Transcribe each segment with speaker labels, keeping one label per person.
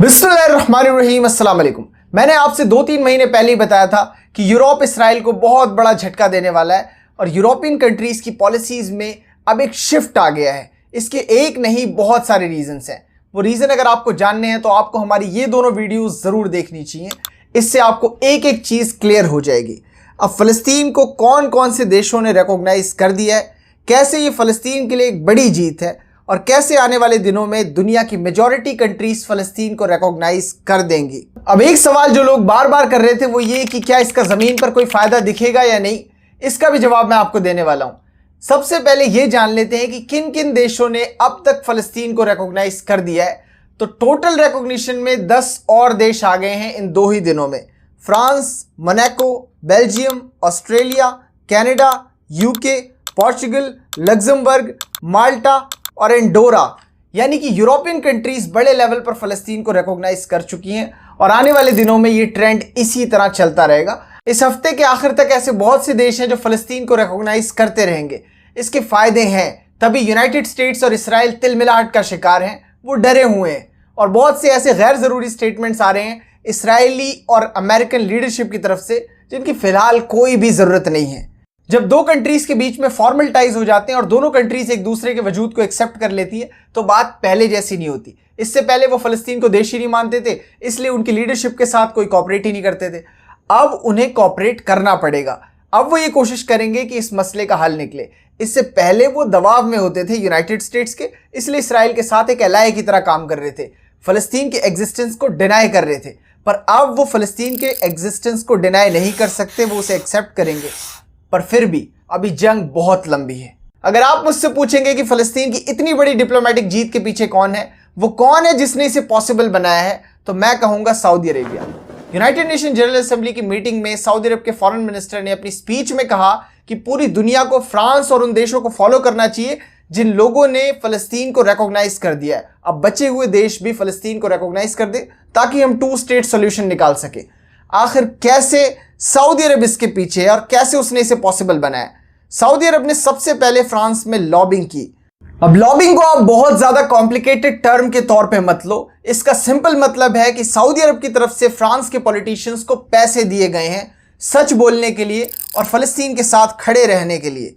Speaker 1: बिस्मिल्लाहिर्रहमानिर्रहीम, अस्सलाम वालेकुम। मैंने आपसे 2-3 महीने पहले ही बताया था कि यूरोप इसराइल को बहुत बड़ा झटका देने वाला है और यूरोपियन कंट्रीज़ की पॉलिसीज़ में अब एक शिफ्ट आ गया है। इसके एक नहीं बहुत सारे रीज़न्स हैं। वो रीज़न अगर आपको जानने हैं तो आपको हमारी ये दोनों वीडियोज़ ज़रूर देखनी चाहिए। इससे आपको एक एक चीज़ क्लियर हो जाएगी। अब फ़लस्तीन को कौन कौन से देशों ने रिकॉग्नाइज़ कर दिया है, कैसे ये फ़लस्तीन के लिए एक बड़ी जीत है और कैसे आने वाले दिनों में दुनिया की मेजॉरिटी कंट्रीज फ़लस्तीन को रिकॉग्नाइज कर देंगी। अब एक सवाल जो लोग बार बार कर रहे थे वो ये कि क्या इसका ज़मीन पर कोई फ़ायदा दिखेगा या नहीं, इसका भी जवाब मैं आपको देने वाला हूँ। सबसे पहले ये जान लेते हैं कि किन किन देशों ने अब तक फ़लस्तीन को रिकॉग्नाइज कर दिया है। तो टोटल रिकॉग्निशन में 10 और देश आ गए हैं इन 2 ही दिनों में। France, Monaco, Belgium, Australia, Canada, UK, Portugal, Luxembourg, Malta और एंडोरा, यानी कि यूरोपियन कंट्रीज बड़े लेवल पर फ़लस्तीन को रिकॉग्नाइज कर चुकी हैं और आने वाले दिनों में ये ट्रेंड इसी तरह चलता रहेगा। इस हफ्ते के आखिर तक ऐसे बहुत से देश हैं जो फ़लस्तीन को रिकॉग्नाइज करते रहेंगे। इसके फ़ायदे हैं, तभी यूनाइटेड स्टेट्स और इसराइल तिलमिलाहट का शिकार हैं, वो डरे हुए हैं और बहुत से ऐसे गैर ज़रूरी स्टेटमेंट्स आ रहे हैं इसराइली और अमेरिकन लीडरशिप की तरफ से जिनकी फ़िलहाल कोई भी ज़रूरत नहीं है। जब 2 कंट्रीज़ के बीच में फॉर्मल टाइज हो जाते हैं और दोनों कंट्रीज़ एक दूसरे के वजूद को एक्सेप्ट कर लेती है तो बात पहले जैसी नहीं होती। इससे पहले वो फ़लस्तीन को देश ही नहीं मानते थे, इसलिए उनकी लीडरशिप के साथ कोई कॉपरेट ही नहीं करते थे। अब उन्हें कॉपरेट करना पड़ेगा। अब वो ये कोशिश करेंगे कि इस मसले का हल निकले। इससे पहले वो दबाव में होते थे यूनाइटेड स्टेट्स के, इसलिए इसराइल के साथ एक एलाय की तरह काम कर रहे थे, फ़लस्तीन के एग्जिस्टेंस को डिनाई कर रहे थे। पर अब वो फ़लस्तीन के एग्जिस्टेंस को डिनाई नहीं कर सकते, वो उसे एक्सेप्ट करेंगे। पर फिर भी अभी जंग बहुत लंबी है। अगर आप मुझसे पूछेंगे कि फ़लस्तीन की इतनी बड़ी डिप्लोमेटिक जीत के पीछे कौन है, वो कौन है जिसने इसे पॉसिबल बनाया है, तो मैं कहूँगा Saudi Arabia. United nation general assembly की मीटिंग में सऊदी अरब के फॉरेन मिनिस्टर ने अपनी स्पीच में कहा कि पूरी दुनिया को फ्रांस और उन देशों को फॉलो करना चाहिए जिन लोगों ने फ़लस्तीन को रिकॉग्नाइज कर दिया है। अब बचे हुए देश भी फ़लस्तीन को रिकॉग्नाइज कर दे ताकि हम 2 स्टेट सोल्यूशन निकाल सके। आखिर कैसे सऊदी अरब इसके पीछे है और कैसे उसने इसे पॉसिबल बनाया? सऊदी अरब ने सबसे पहले फ्रांस में लॉबिंग की। अब लॉबिंग को आप बहुत ज़्यादा कॉम्प्लिकेटेड टर्म के तौर पे मत लो। इसका सिंपल मतलब है कि सऊदी अरब की तरफ से फ्रांस के पॉलिटिशियंस को पैसे दिए गए हैं सच बोलने के लिए और फ़लस्तीन के साथ खड़े रहने के लिए।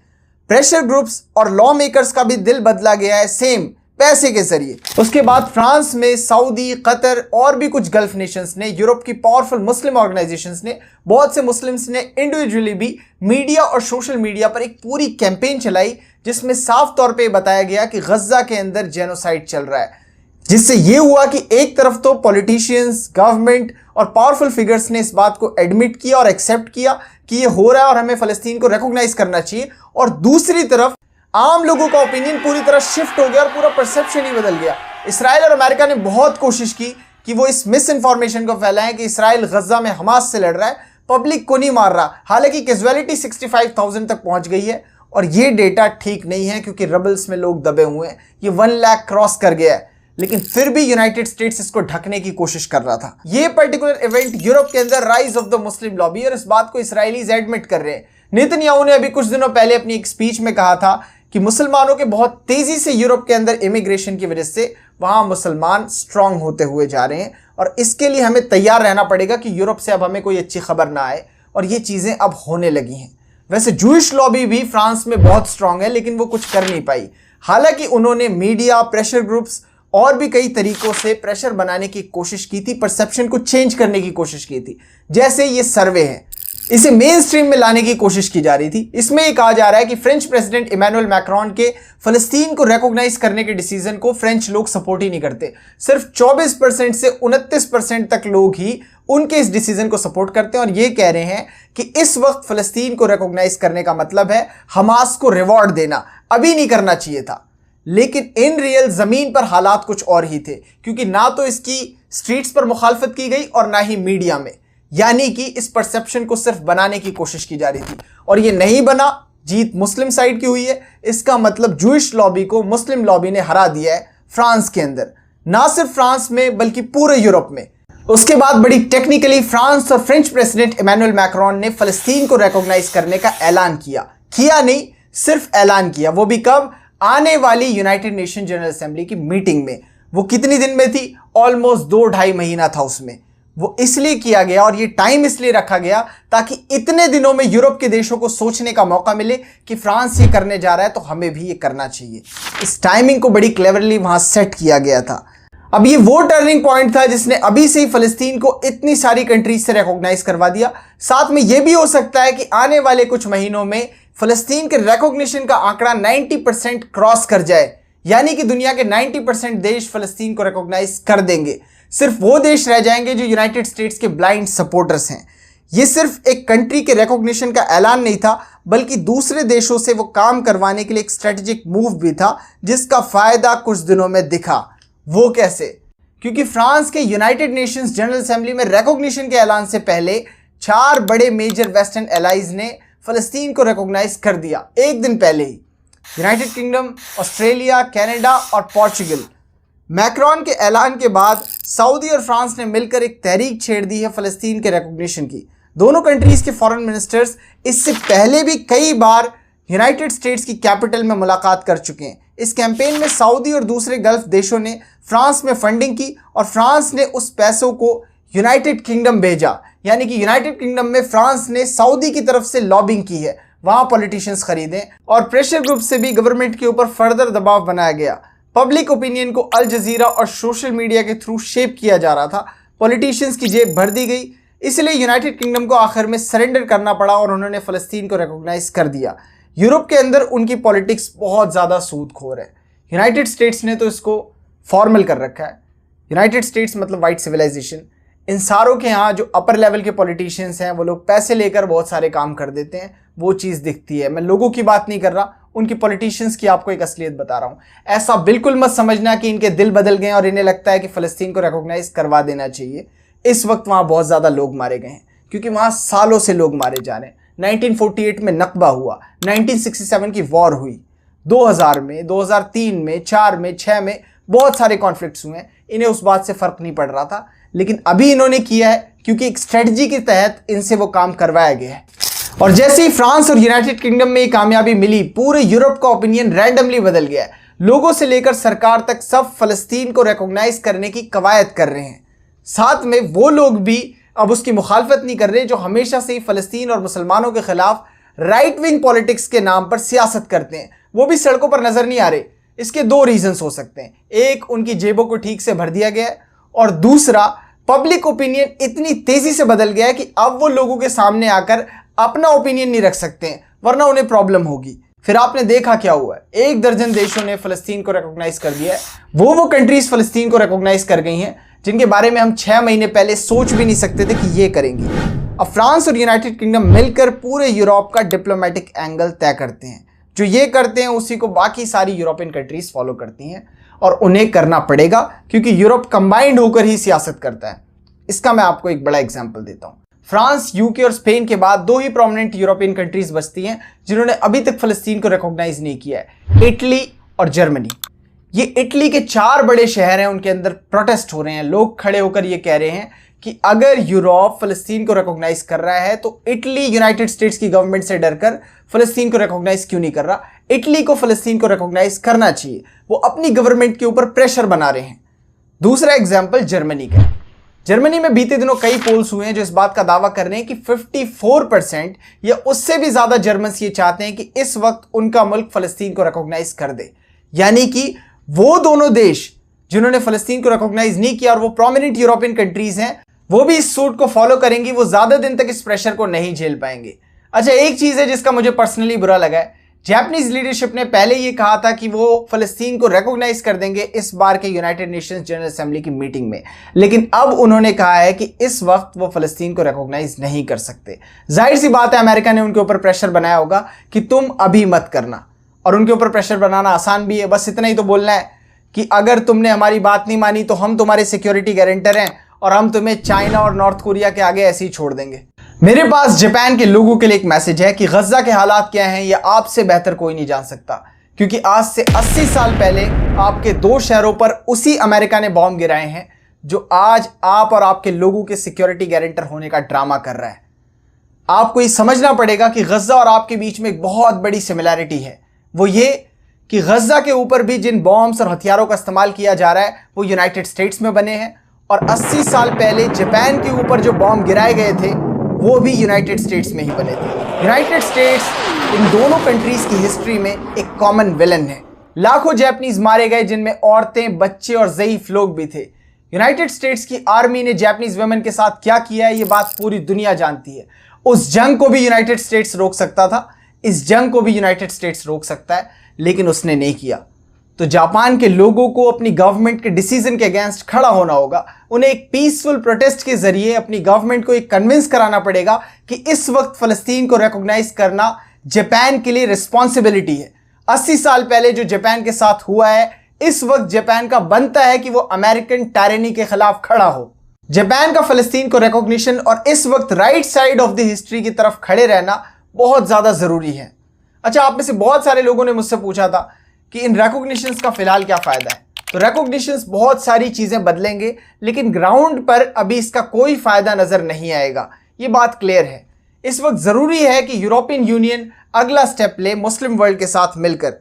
Speaker 1: प्रेशर ग्रुप्स और लॉ मेकर्स का भी दिल बदला गया है सेम पैसे के जरिए। उसके बाद फ्रांस में सऊदी, कतर और भी कुछ गल्फ नेशंस ने, यूरोप की पावरफुल मुस्लिम ऑर्गेनाइजेशंस ने, बहुत से मुस्लिम्स ने इंडिविजुअली भी मीडिया और सोशल मीडिया पर एक पूरी कैंपेन चलाई जिसमें साफ तौर पे बताया गया कि गज्जा के अंदर जेनोसाइड चल रहा है। जिससे ये हुआ कि एक तरफ तो पॉलिटिशियंस, गवर्नमेंट और पावरफुल फिगर्स ने इस बात को एडमिट किया और एक्सेप्ट किया कि ये हो रहा है और हमें फ़लस्तीन को रिकॉग्नाइज करना चाहिए, और दूसरी तरफ आम लोगों का ओपिनियन पूरी तरह शिफ्ट हो गया और पूरा परसेप्शन ही बदल गया। इसराइल और अमेरिका ने बहुत कोशिश की कि वो इस मिस इन्फॉर्मेशन को फैलाएं कि इसराइल गज्जा में हमास से लड़ रहा है, पब्लिक को नहीं मार रहा। हालांकि कैजुअलिटी 65,000 तक पहुंच गई है और ये डेटा ठीक नहीं है क्योंकि रबल्स में लोग दबे हुए हैं। ये 1 लाख क्रॉस कर गया है, लेकिन फिर भी यूनाइटेड स्टेट्स इसको ढकने की कोशिश कर रहा था। ये पर्टिकुलर इवेंट यूरोप के अंदर rise of the Muslim lobby, और इस बात को इसराइलीज एडमिट कर रहे हैं। नेतन्याहू ने अभी कुछ दिनों पहले अपनी एक स्पीच में कहा था कि मुसलमानों के बहुत तेजी से यूरोप के अंदर इमिग्रेशन की वजह से वहां मुसलमान स्ट्रांग होते हुए जा रहे हैं और इसके लिए हमें तैयार रहना पड़ेगा कि यूरोप से अब हमें कोई अच्छी खबर ना आए, और ये चीज़ें अब होने लगी हैं। वैसे जूइश लॉबी भी फ्रांस में बहुत स्ट्रांग है, लेकिन वो कुछ कर नहीं पाई। हालांकि उन्होंने मीडिया, प्रेशर ग्रुप्स और भी कई तरीकों से प्रेशर बनाने की कोशिश की थी, परसेप्शन को चेंज करने की कोशिश की थी। जैसे ये सर्वे है, इसे मेन स्ट्रीम में लाने की कोशिश की जा रही थी। इसमें ये कहा जा रहा है कि फ्रेंच प्रेसिडेंट इमैनुअल मैक्रोन के फ़लस्तीन को रिकॉग्नाइज करने के डिसीजन को फ्रेंच लोग सपोर्ट ही नहीं करते। सिर्फ 24% से 29% तक लोग ही उनके इस डिसीजन को सपोर्ट करते हैं और ये कह रहे हैं कि इस वक्त फ़लस्तीन को रिकॉग्नाइज करने का मतलब है हमास को रिवॉर्ड देना, अभी नहीं करना चाहिए था। लेकिन इन रियल ज़मीन पर हालात कुछ और ही थे, क्योंकि ना तो इसकी स्ट्रीट्स पर मुखालफत की गई और ना ही मीडिया में। यानी कि इस परसेप्शन को सिर्फ बनाने की कोशिश की जा रही थी और ये नहीं बना। जीत मुस्लिम साइड की हुई है। इसका मतलब जूइश लॉबी को मुस्लिम लॉबी ने हरा दिया है फ्रांस के अंदर, ना सिर्फ फ्रांस में बल्कि पूरे यूरोप में। उसके बाद बड़ी टेक्निकली फ्रांस और फ्रेंच प्रेसिडेंट इमैनुअल मैक्रोन ने फ़लस्तीन को रिकॉग्नाइज करने का ऐलान किया नहीं, सिर्फ ऐलान किया। वो भी कब? आने वाली यूनाइटेड नेशन जनरल असेंबली की मीटिंग में। वो कितनी दिन में थी? ऑलमोस्ट 2-2.5 महीना था उसमें। वो इसलिए किया गया और ये टाइम इसलिए रखा गया ताकि इतने दिनों में यूरोप के देशों को सोचने का मौका मिले कि फ्रांस ये करने जा रहा है तो हमें भी ये करना चाहिए। इस टाइमिंग को बड़ी क्लेवरली वहां सेट किया गया था। अब ये वो टर्निंग पॉइंट था जिसने अभी से ही फलस्तीन को इतनी सारी कंट्रीज से रिकॉग्नाइज करवा दिया। साथ में ये भी हो सकता है कि आने वाले कुछ महीनों में फलस्तीन के रिकॉग्निशन का आंकड़ा 90% क्रॉस कर जाए, यानी कि दुनिया के 90% देश फलस्तीन को रिकॉग्नाइज कर देंगे। सिर्फ वो देश रह जाएंगे जो यूनाइटेड स्टेट्स के ब्लाइंड सपोर्टर्स हैं। ये सिर्फ एक कंट्री के रिकॉग्निशन का ऐलान नहीं था, बल्कि दूसरे देशों से वो काम करवाने के लिए एक स्ट्रेटेजिक मूव भी था, जिसका फायदा कुछ दिनों में दिखा। वो कैसे? क्योंकि फ्रांस के यूनाइटेड नेशंस जनरल असेंबली में रिकॉग्निशन के ऐलान से पहले 4 बड़े मेजर वेस्टर्न एलाइज ने फलस्तीन को रिकॉग्नाइज कर दिया एक दिन पहले ही। यूनाइटेड किंगडम, ऑस्ट्रेलिया, कनाडा और पोर्चुगल। मैक्रोन के ऐलान के बाद सऊदी और फ्रांस ने मिलकर एक तहरीक छेड़ दी है फलस्तीन के रिकॉग्निशन की। दोनों कंट्रीज के फॉरेन मिनिस्टर्स इससे पहले भी कई बार यूनाइटेड स्टेट्स की कैपिटल में मुलाकात कर चुके हैं। इस कैंपेन में सऊदी और दूसरे गल्फ देशों ने फ्रांस में फंडिंग की और फ्रांस ने उस पैसों को यूनाइटेड किंगडम भेजा, यानी कि यूनाइटेड किंगडम में फ्रांस ने सऊदी की तरफ से लॉबिंग की है, वहां पॉलिटिशियंस खरीदें और प्रेशर ग्रुप से भी गवर्नमेंट के ऊपर फर्दर दबाव बनाया गया। पब्लिक ओपिनियन को अल जजीरा और सोशल मीडिया के थ्रू शेप किया जा रहा था। पॉलिटिशियंस की जेब भर दी गई, इसलिए यूनाइटेड किंगडम को आखिर में सरेंडर करना पड़ा और उन्होंने फलस्तीन को रिकॉग्नाइज कर दिया। यूरोप के अंदर उनकी पॉलिटिक्स बहुत ज़्यादा सूदखोर है। यूनाइटेड स्टेट्स ने तो इसको फॉर्मल कर रखा है। यूनाइटेड स्टेट्स मतलब वाइट सिविलाइजेशन। इन सारों के यहाँ जो अपर लेवल के पॉलिटिशियंस हैं वो लोग पैसे लेकर बहुत सारे काम कर देते हैं, वो चीज़ दिखती है। मैं लोगों की बात नहीं कर रहा, उनकी पॉलिटिशियंस की आपको एक असलियत बता रहा हूँ। ऐसा बिल्कुल मत समझना कि इनके दिल बदल गए और इन्हें लगता है कि फ़लस्तीन को रिकॉग्नाइज करवा देना चाहिए। इस वक्त वहाँ बहुत ज़्यादा लोग मारे गए हैं, क्योंकि वहाँ सालों से लोग मारे जा रहे हैं। 1948 में नकबा हुआ, 1967 की वॉर हुई, 2000 में, 2003 में, 4 में, 6 में बहुत सारे कॉन्फ्लिक्ट्स हुए हैं। इन्हें उस बात से फ़र्क नहीं पड़ रहा था, लेकिन अभी इन्होंने किया है क्योंकि एक स्ट्रेटजी के तहत इनसे वो काम करवाया गया है। और जैसे ही फ्रांस और यूनाइटेड किंगडम में ये कामयाबी मिली, पूरे यूरोप का ओपिनियन रैंडमली बदल गया है। लोगों से लेकर सरकार तक सब फलस्तीन को रिकॉग्नाइज करने की कवायद कर रहे हैं। साथ में वो लोग भी अब उसकी मुखालफत नहीं कर रहे जो हमेशा से ही फलस्तीन और मुसलमानों के खिलाफ राइट विंग पॉलिटिक्स के नाम पर सियासत करते हैं। वो भी सड़कों पर नजर नहीं आ रहे। इसके 2 रीजंस हो सकते हैं। एक, उनकी जेबों को ठीक से भर दिया गया है, और दूसरा, पब्लिक ओपिनियन इतनी तेजी से बदल गया है कि अब वो लोगों के सामने आकर अपना ओपिनियन नहीं रख सकते हैं, वरना उन्हें प्रॉब्लम होगी। फिर आपने देखा क्या हुआ है, 1 दर्जन देशों ने फलस्तीन को रिकॉग्नाइज कर दिया है। वो कंट्रीज फलस्तीन को रिकॉग्नाइज कर गई हैं जिनके बारे में हम 6 महीने पहले सोच भी नहीं सकते थे कि ये करेंगी। अब फ्रांस और यूनाइटेड किंगडम मिलकर पूरे यूरोप का डिप्लोमेटिक एंगल तय करते हैं। जो ये करते हैं उसी को बाकी सारी यूरोपियन कंट्रीज फॉलो करती हैं, और उन्हें करना पड़ेगा क्योंकि यूरोप कंबाइंड होकर ही सियासत करता है। इसका मैं आपको एक बड़ा एग्जाम्पल देता हूँ। फ्रांस, यूके और स्पेन के बाद 2 ही प्रोमिनेंट यूरोपियन कंट्रीज बचती हैं जिन्होंने अभी तक फलस्तीन को रिकॉग्नाइज नहीं किया है, इटली और जर्मनी। ये इटली के 4 बड़े शहर हैं, उनके अंदर प्रोटेस्ट हो रहे हैं। लोग खड़े होकर ये कह रहे हैं कि अगर यूरोप फलस्तीन को रिकॉग्नाइज कर रहा है तो इटली यूनाइटेड स्टेट्स की गवर्नमेंट से डरकर फलस्तीन को रिकॉग्नाइज क्यों नहीं कर रहा। इटली को फलस्तीन को रिकॉग्नाइज करना चाहिए। वो अपनी गवर्नमेंट के ऊपर प्रेशर बना रहे हैं। दूसरा एग्जाम्पल जर्मनी का। जर्मनी में बीते दिनों कई पोल्स हुए हैं जो इस बात का दावा कर रहे हैं कि 54% या उससे भी ज्यादा जर्मन्स ये चाहते हैं कि इस वक्त उनका मुल्क फलस्तीन को रिकॉग्नाइज कर दे। यानी कि वो दोनों देश जिन्होंने फलस्तीन को रिकॉग्नाइज नहीं किया और वो प्रोमिनेंट यूरोपियन कंट्रीज हैं, वो भी इस सूट को फॉलो करेंगी। वो ज्यादा दिन तक इस प्रेशर को नहीं झेल पाएंगे। अच्छा, एक चीज है जिसका मुझे पर्सनली बुरा लगा है। जापानीज लीडरशिप ने पहले ये कहा था कि वो फलस्तीन को रिकॉग्नाइज कर देंगे इस बार के यूनाइटेड नेशंस जनरल असेंबली की मीटिंग में, लेकिन अब उन्होंने कहा है कि इस वक्त वो फलस्तीन को रिकॉग्नाइज नहीं कर सकते। जाहिर सी बात है, अमेरिका ने उनके ऊपर प्रेशर बनाया होगा कि तुम अभी मत करना, और उनके ऊपर प्रेशर बनाना आसान भी है। बस इतना ही तो बोलना है कि अगर तुमने हमारी बात नहीं मानी तो हम तुम्हारे सिक्योरिटी गारंटर हैं और हम तुम्हें चाइना और नॉर्थ कोरिया के आगे ऐसे ही छोड़ देंगे। मेरे पास जापान के लोगों के लिए एक मैसेज है कि गजा के हालात क्या हैं यह आपसे बेहतर कोई नहीं जान सकता, क्योंकि आज से 80 साल पहले आपके 2 शहरों पर उसी अमेरिका ने बॉम्ब गिराए हैं जो आज आप और आपके लोगों के सिक्योरिटी गारंटर होने का ड्रामा कर रहा है। आपको ये समझना पड़ेगा कि गजा और आपके बीच में एक बहुत बड़ी सिमिलैरिटी है। वो ये कि गजा के ऊपर भी जिन बॉम्ब्स और हथियारों का इस्तेमाल किया जा रहा है वो यूनाइटेड स्टेट्स में बने हैं, और 80 साल पहले जापान के ऊपर जो बॉम्ब गिराए गए थे वो भी यूनाइटेड स्टेट्स में ही बने थे। यूनाइटेड स्टेट्स इन दोनों कंट्रीज की हिस्ट्री में एक कॉमन विलन है। लाखों जापानीज मारे गए, जिनमें औरतें, बच्चे और ज़ईफ लोग भी थे। यूनाइटेड स्टेट्स की आर्मी ने जापानीज वुमेन के साथ क्या किया है ये बात पूरी दुनिया जानती है। उस जंग को भी यूनाइटेड स्टेट्स रोक सकता था, इस जंग को भी यूनाइटेड स्टेट्स रोक सकता है, लेकिन उसने नहीं किया। तो जापान के लोगों को अपनी गवर्नमेंट के डिसीजन के अगेंस्ट खड़ा होना होगा। उन्हें एक पीसफुल प्रोटेस्ट के जरिए अपनी गवर्नमेंट को एक कन्विंस कराना पड़ेगा कि इस वक्त फ़लस्तीन को रिकॉग्नाइज करना जापान के लिए रिस्पॉन्सिबिलिटी है। 80 साल पहले जो जापान के साथ हुआ है, इस वक्त जापान का बनता है कि वो अमेरिकन टायरेनी के खिलाफ खड़ा हो। जापान का फ़लस्तीन को रिकॉग्निशन और इस वक्त right side of the history की तरफ खड़े रहना बहुत ज़्यादा ज़रूरी है। अच्छा, आप में से बहुत सारे लोगों ने मुझसे पूछा था कि इन रिकॉग्निशंस का फ़िलहाल क्या फ़ायदा है। तो रिकॉग्निशंस बहुत सारी चीज़ें बदलेंगे, लेकिन ग्राउंड पर अभी इसका कोई फ़ायदा नज़र नहीं आएगा, ये बात क्लियर है। इस वक्त ज़रूरी है कि यूरोपियन यूनियन अगला स्टेप ले मुस्लिम वर्ल्ड के साथ मिलकर।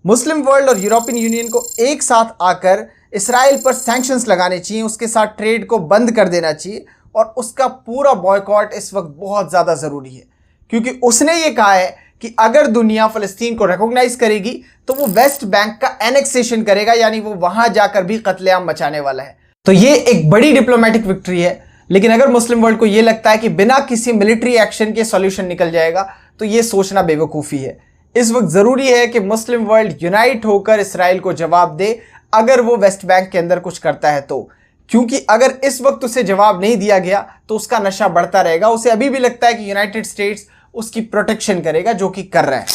Speaker 1: मुस्लिम वर्ल्ड और यूरोपियन यूनियन को एक साथ आकर इसराइल पर सैंक्शंस लगाने चाहिए, उसके साथ ट्रेड को बंद कर देना चाहिए, और उसका पूरा बॉयकॉट इस वक्त बहुत ज़्यादा ज़रूरी है, क्योंकि उसने ये कहा है कि अगर दुनिया फ़लस्तीन को रिकॉग्नाइज करेगी तो वो वेस्ट बैंक का एनेक्सेशन करेगा, यानी वो वहां जाकर भी कत्लेआम मचाने वाला है। तो ये एक बड़ी डिप्लोमेटिक विक्ट्री है। लेकिन अगर मुस्लिम वर्ल्ड को ये लगता है कि बिना किसी मिलिट्री एक्शन के सॉल्यूशन निकल जाएगा, तो ये सोचना बेवकूफ़ी है। इस वक्त ज़रूरी है कि मुस्लिम वर्ल्ड यूनाइट होकर इसराइल को जवाब दे अगर वो वेस्ट बैंक के अंदर कुछ करता है तो, क्योंकि अगर इस वक्त उसे जवाब नहीं दिया गया तो उसका नशा बढ़ता रहेगा। उसे अभी भी लगता है कि यूनाइटेड स्टेट्स उसकी प्रोटेक्शन करेगा, जो कि कर रहा है।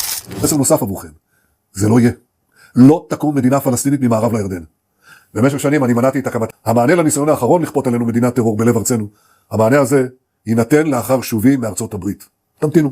Speaker 2: מסר נוסף עבורכם, זה לא יהיה. לא תקום מדינה פלסטינית ממערב לירדן. במשך שנים אני מנעתי את הקמת. המענה לניסיון האחרון לכפות עלינו מדינת טרור בלב ארצנו, המענה הזה יינתן לאחר שובי מארצות הברית. תמתינו.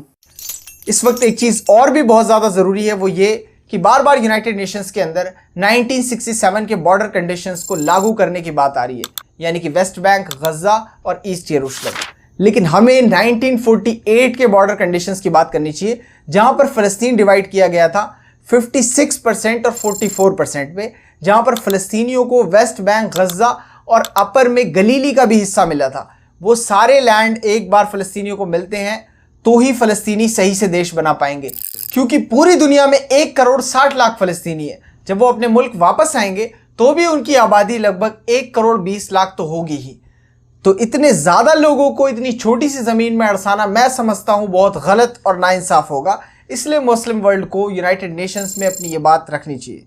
Speaker 1: इस वक्त एक चीज और भी बहुत ज्यादा जरूरी है, वो ये कि बार बार यूनाइटेड नेशंस के अंदर 1967 के बॉर्डर कंडीशंस को लागू करने की बात आ रही है, यानी कि वेस्ट बैंक, गजा और ईस्ट यरूशलेम। लेकिन हमें 1948 के बॉर्डर कंडीशंस की बात करनी चाहिए, जहां पर फ़लस्तीन डिवाइड किया गया था 56% और 44% में, जहां पर फ़लस्तीनियों को वेस्ट बैंक, गजा और अपर में गलीली का भी हिस्सा मिला था। वो सारे लैंड एक बार फ़लस्तीनियों को मिलते हैं तो ही फ़लस्तीनी सही से देश बना पाएंगे, क्योंकि पूरी दुनिया में 1 करोड़ 60 लाख फ़लस्तीनी है। जब वो अपने मुल्क वापस आएंगे तो भी उनकी आबादी लगभग 1 करोड़ 20 लाख तो होगी ही। तो इतने ज़्यादा लोगों को इतनी छोटी सी ज़मीन में अड़साना मैं समझता हूँ बहुत गलत और नाइंसाफ़ होगा। इसलिए मुस्लिम वर्ल्ड को यूनाइटेड नेशंस में अपनी ये बात रखनी चाहिए।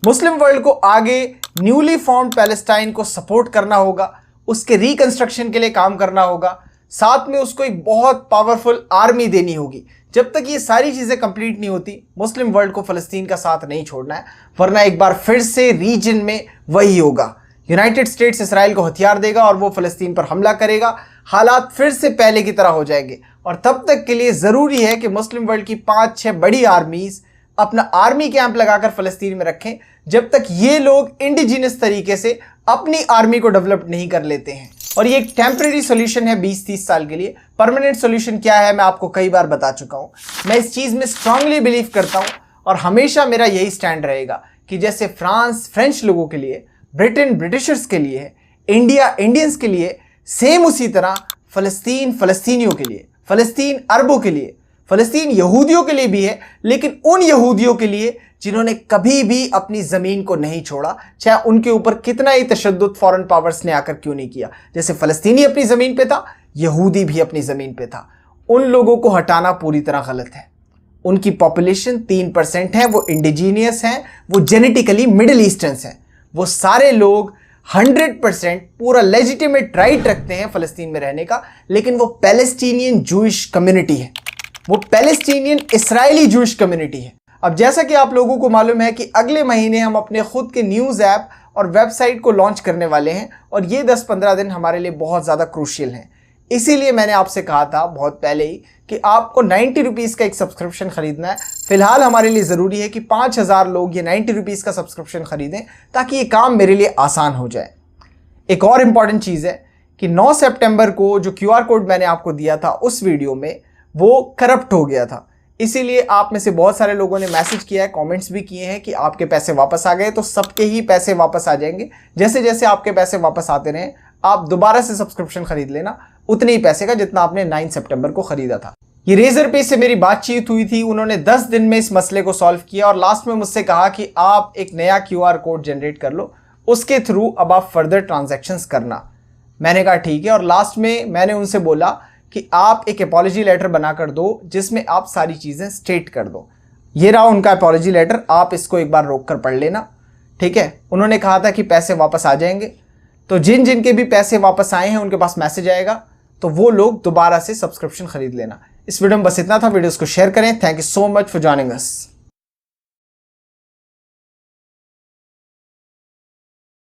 Speaker 1: मुस्लिम वर्ल्ड को आगे न्यूली फॉर्म्ड पैलेस्टाइन को सपोर्ट करना होगा, उसके रिकंस्ट्रक्शन के लिए काम करना होगा, साथ में उसको एक बहुत पावरफुल आर्मी देनी होगी। जब तक ये सारी चीज़ें कंप्लीट नहीं होती, मुस्लिम वर्ल्ड को फ़लस्तीन का साथ नहीं छोड़ना है, वरना एक बार फिर से रीजन में वही होगा। यूनाइटेड स्टेट्स इसराइल को हथियार देगा और वो फ़लस्तीन पर हमला करेगा, हालात फिर से पहले की तरह हो जाएंगे। और तब तक के लिए ज़रूरी है कि मुस्लिम वर्ल्ड की 5-6 बड़ी आर्मीज़ अपना आर्मी कैंप लगाकर फ़लस्तीन में रखें, जब तक ये लोग इंडिजिनस तरीके से अपनी आर्मी को डेवलप नहीं कर लेते हैं। और ये एक टेम्प्रेरी सोल्यूशन है 20-30 साल के लिए। परमानेंट सोल्यूशन क्या है मैं आपको कई बार बता चुका हूँ। मैं इस चीज़ में स्ट्रांगली बिलीव करता हूँ और हमेशा मेरा यही स्टैंड रहेगा कि जैसे फ्रांस फ्रेंच लोगों के लिए, ब्रिटेन ब्रिटिशर्स के लिए, इंडिया इंडियंस के लिए, सेम उसी तरह फ़लस्तीन फ़लस्तीनियों के लिए, फ़लस्तीन अरबों के लिए, फ़लस्तीन यहूदियों के लिए भी है, लेकिन उन यहूदियों के लिए जिन्होंने कभी भी अपनी ज़मीन को नहीं छोड़ा, चाहे उनके ऊपर कितना ही तशद्दुद फॉरेन पावर्स ने आकर क्यों नहीं किया। जैसे फ़लस्तीनी अपनी ज़मीन पे था, यहूदी भी अपनी ज़मीन पे था। उन लोगों को हटाना पूरी तरह गलत है। उनकी पॉपुलेशन 3% है, वो इंडिजीनियस हैं, वो जेनेटिकली मिडिल ईस्टर्न्स हैं। वो सारे लोग 100% पूरा लेजिटिमेट राइट रखते हैं फ़लस्तीन में रहने का, लेकिन वो पैलेस्टीनियन जूइश कम्युनिटी है, वो पैलेस्टीनियन इसराइली जूइश कम्युनिटी है। अब जैसा कि आप लोगों को मालूम है कि अगले महीने हम अपने खुद के न्यूज़ ऐप और वेबसाइट को लॉन्च करने वाले हैं, और ये 10-15 दिन हमारे लिए बहुत ज़्यादा क्रूशियल हैं। इसीलिए मैंने आपसे कहा था बहुत पहले ही कि आपको 90 रुपीज़ का एक सब्सक्रिप्शन ख़रीदना है। फ़िलहाल हमारे लिए ज़रूरी है कि 5000 लोग ये 90 रुपीज़ का सब्सक्रिप्शन ख़रीदें, ताकि ये काम मेरे लिए आसान हो जाए। एक और इम्पॉर्टेंट चीज़ है कि 9 सितंबर को जो QR कोड मैंने आपको दिया था उस वीडियो में, वो करप्ट हो गया था। इसीलिए आप में से बहुत सारे लोगों ने मैसेज किया है, कमेंट्स भी किए हैं कि आपके पैसे वापस आ गए। तो सबके ही पैसे वापस आ जाएंगे। जैसे जैसे आपके पैसे वापस आते रहे, आप दोबारा से सब्सक्रिप्शन खरीद लेना उतने ही पैसे का जितना आपने 9 सितंबर को खरीदा था। ये रेजरपे से मेरी बातचीत हुई थी, उन्होंने 10 दिन में इस मसले को सॉल्व किया और लास्ट में मुझसे कहा कि आप एक नया QR कोड जनरेट कर लो, उसके थ्रू अब आप फर्दर ट्रांजैक्शंस करना। मैंने कहा ठीक है, और लास्ट में मैंने उनसे बोला कि आप एक अपॉलॉजी लेटर बनाकर दो जिसमें आप सारी चीज़ें स्टेट कर दो। ये रहा उनका अपॉलॉजी लेटर, आप इसको एक बार रोक कर पढ़ लेना, ठीक है। उन्होंने कहा था कि पैसे वापस आ जाएंगे, तो जिन जिनके भी पैसे वापस आए हैं उनके पास मैसेज आएगा, तो वो लोग दोबारा से सब्सक्रिप्शन खरीद लेना। इस वीडियो में बस इतना था। वीडियोस को शेयर करें। Thank you so much for joining us.